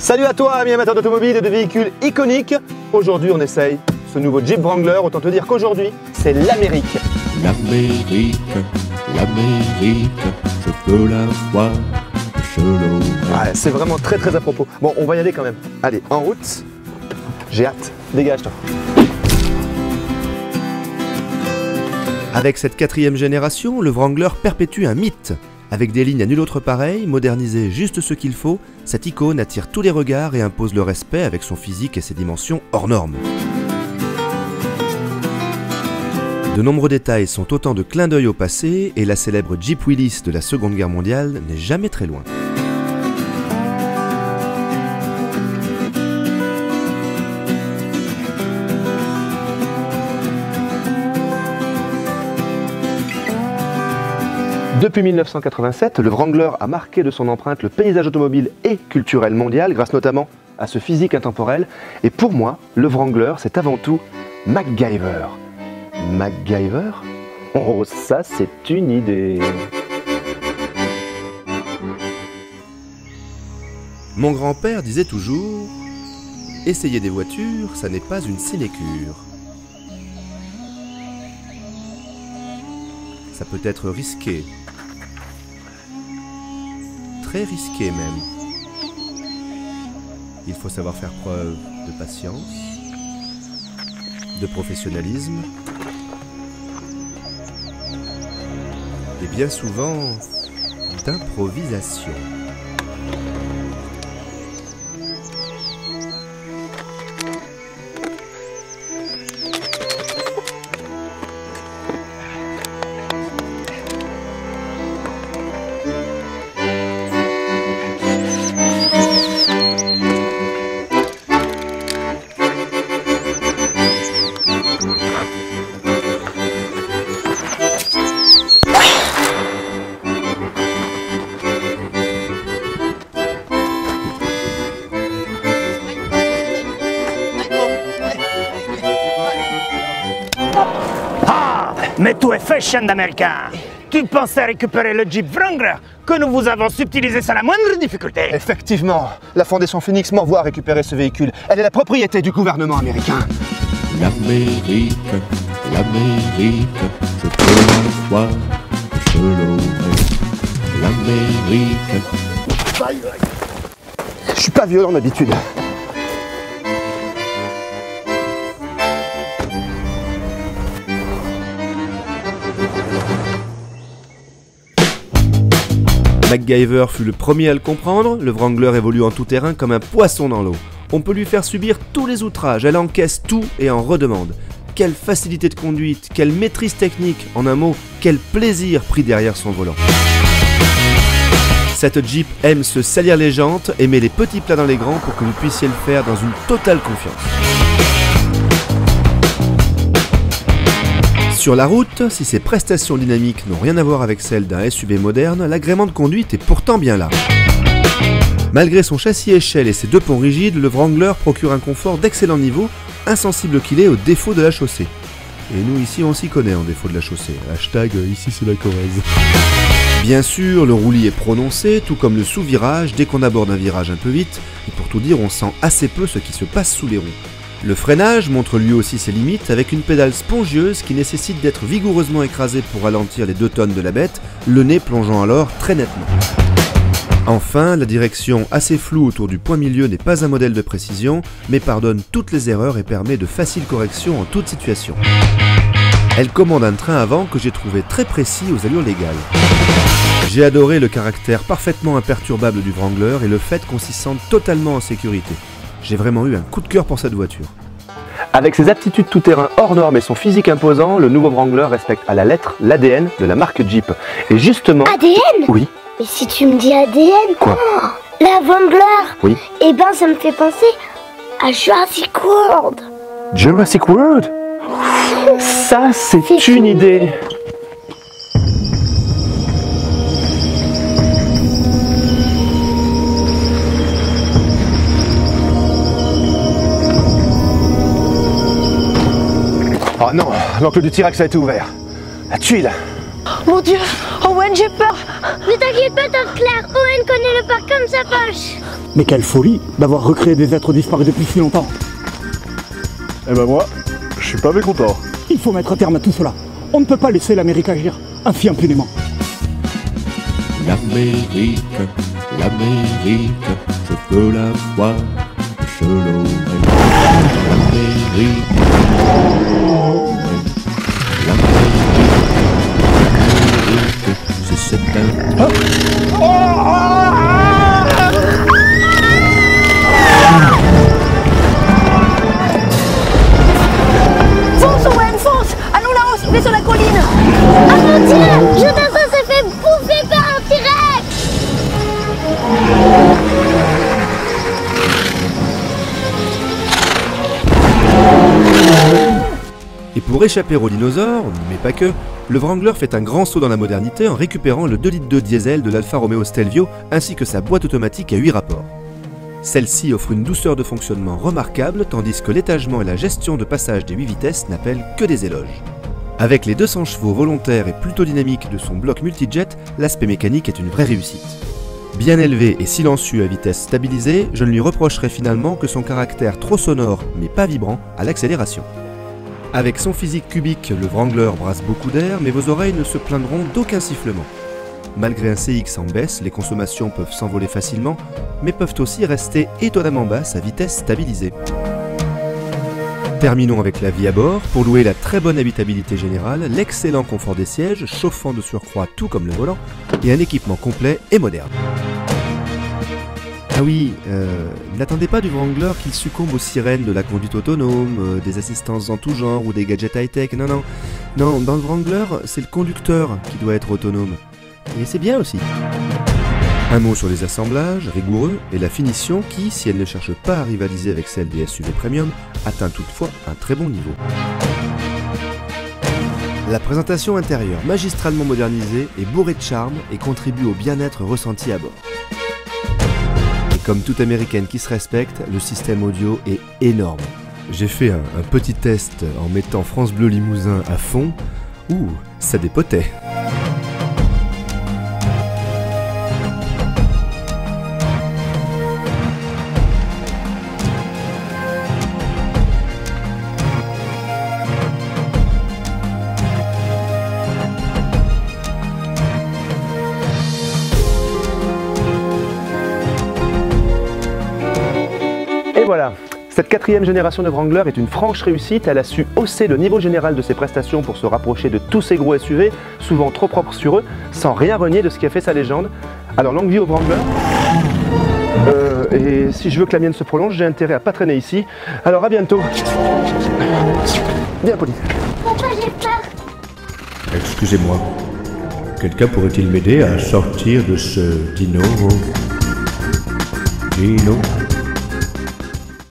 Salut à toi, ami amateur d'automobile et de véhicules iconiques. Aujourd'hui, on essaye ce nouveau Jeep Wrangler. Autant te dire qu'aujourd'hui, c'est l'Amérique. L'Amérique, je peux la voir, je l'aurai. Ouais, c'est vraiment très à propos. Bon, on va y aller quand même. Allez, en route. J'ai hâte. Dégage-toi. Avec cette 4e génération, le Wrangler perpétue un mythe. Avec des lignes à nul autre pareil, modernisées juste ce qu'il faut, cette icône attire tous les regards et impose le respect avec son physique et ses dimensions hors normes. De nombreux détails sont autant de clins d'œil au passé et la célèbre Jeep Willys de la Seconde Guerre mondiale n'est jamais très loin. Depuis 1987, le Wrangler a marqué de son empreinte le paysage automobile et culturel mondial grâce notamment à ce physique intemporel. Et pour moi, le Wrangler, c'est avant tout MacGyver. MacGyver? Oh, ça c'est une idée. Mon grand-père disait toujours « Essayer des voitures, ça n'est pas une sinécure. » Ça peut être risqué. Très risqué même. Il faut savoir faire preuve de patience, de professionnalisme et bien souvent d'improvisation. Mais tout est fait, chien d'américain. Tu pensais récupérer le Jeep Wrangler que nous vous avons subtilisé sans la moindre difficulté. Effectivement, la Fondation Phoenix m'envoie récupérer ce véhicule. Elle est la propriété du gouvernement américain. L'Amérique, je peux la voir, je l'aurai. L'Amérique. Je suis pas violent d'habitude. MacGyver fut le premier à le comprendre, le Wrangler évolue en tout terrain comme un poisson dans l'eau. On peut lui faire subir tous les outrages, elle encaisse tout et en redemande. Quelle facilité de conduite, quelle maîtrise technique, en un mot, quel plaisir pris derrière son volant. Cette Jeep aime se salir les jantes et met les petits plats dans les grands pour que vous puissiez le faire dans une totale confiance. Sur la route, si ses prestations dynamiques n'ont rien à voir avec celles d'un SUV moderne, l'agrément de conduite est pourtant bien là. Malgré son châssis échelle et ses 2 ponts rigides, le Wrangler procure un confort d'excellent niveau, insensible qu'il est aux défauts de la chaussée. Et nous ici on s'y connaît en défaut de la chaussée. Hashtag ici c'est la Corrèze. Bien sûr, le roulis est prononcé, tout comme le sous-virage dès qu'on aborde un virage un peu vite, et pour tout dire on sent assez peu ce qui se passe sous les roues. Le freinage montre lui aussi ses limites avec une pédale spongieuse qui nécessite d'être vigoureusement écrasée pour ralentir les 2 tonnes de la bête, le nez plongeant alors très nettement. Enfin, la direction assez floue autour du point milieu n'est pas un modèle de précision, mais pardonne toutes les erreurs et permet de faciles corrections en toute situation. Elle commande un train avant que j'ai trouvé très précis aux allures légales. J'ai adoré le caractère parfaitement imperturbable du Wrangler et le fait qu'on s'y sente totalement en sécurité. J'ai vraiment eu un coup de cœur pour cette voiture. Avec ses aptitudes tout-terrain hors normes et son physique imposant, le nouveau Wrangler respecte à la lettre l'ADN de la marque Jeep. Et justement... ADN? Oui. Mais si tu me dis ADN... Quoi? La Wrangler? Oui. Eh ben ça me fait penser à Jurassic World. Jurassic World? Ça, c'est une idée. Oh non, l'enclos du T-Rex a été ouvert. La tuile. Mon Dieu, Owen, j'ai peur. Ne t'inquiète pas, tante Claire, Owen connaît le parc comme sa poche. Mais quelle folie d'avoir recréé des êtres disparus depuis si longtemps. Eh ben moi, je suis pas mécontent. Il faut mettre un terme à tout cela. On ne peut pas laisser l'Amérique agir ainsi impunément. L'Amérique, l'Amérique, je veux la voir, je l'aurai. L'Amérique, l'Amérique, c'est certain. Fonce, Owen, fonce. Allons là-haut, mais sur la colline. Oh mon Dieu, Jonathan s'est fait bouffer par un T-Rex. Et pour échapper aux dinosaures, mais pas que, le Wrangler fait un grand saut dans la modernité en récupérant le 2,2 litres diesel de l'Alfa Romeo Stelvio ainsi que sa boîte automatique à 8 rapports. Celle-ci offre une douceur de fonctionnement remarquable tandis que l'étagement et la gestion de passage des 8 vitesses n'appellent que des éloges. Avec les 200 chevaux volontaires et plutôt dynamiques de son bloc multijet, l'aspect mécanique est une vraie réussite. Bien élevé et silencieux à vitesse stabilisée, je ne lui reprocherai finalement que son caractère trop sonore mais pas vibrant à l'accélération. Avec son physique cubique, le Wrangler brasse beaucoup d'air, mais vos oreilles ne se plaindront d'aucun sifflement. Malgré un CX en baisse, les consommations peuvent s'envoler facilement, mais peuvent aussi rester étonnamment basses à vitesse stabilisée. Terminons avec la vie à bord, pour louer la très bonne habitabilité générale, l'excellent confort des sièges, chauffant de surcroît tout comme le volant, et un équipement complet et moderne. Ah oui, n'attendez pas du Wrangler qu'il succombe aux sirènes de la conduite autonome, des assistances en tout genre ou des gadgets high-tech, non. Non, dans le Wrangler, c'est le conducteur qui doit être autonome. Et c'est bien aussi. Un mot sur les assemblages, rigoureux, et la finition qui, si elle ne cherche pas à rivaliser avec celle des SUV Premium, atteint toutefois un très bon niveau. La présentation intérieure, magistralement modernisée, est bourrée de charme et contribue au bien-être ressenti à bord. Comme toute américaine qui se respecte, le système audio est énorme. J'ai fait un petit test en mettant France Bleu Limousin à fond. Ouh, ça dépotait. Et voilà, cette quatrième génération de Wrangler est une franche réussite. Elle a su hausser le niveau général de ses prestations pour se rapprocher de tous ces gros SUV, souvent trop propres sur eux, sans rien renier de ce qui a fait sa légende. Alors longue vie au Wrangler. Et si je veux que la mienne se prolonge, j'ai intérêt à pas traîner ici. Alors à bientôt. Bien poli. Papa, j'ai peur. Excusez-moi, quelqu'un pourrait-il m'aider à sortir de ce dino? Dino?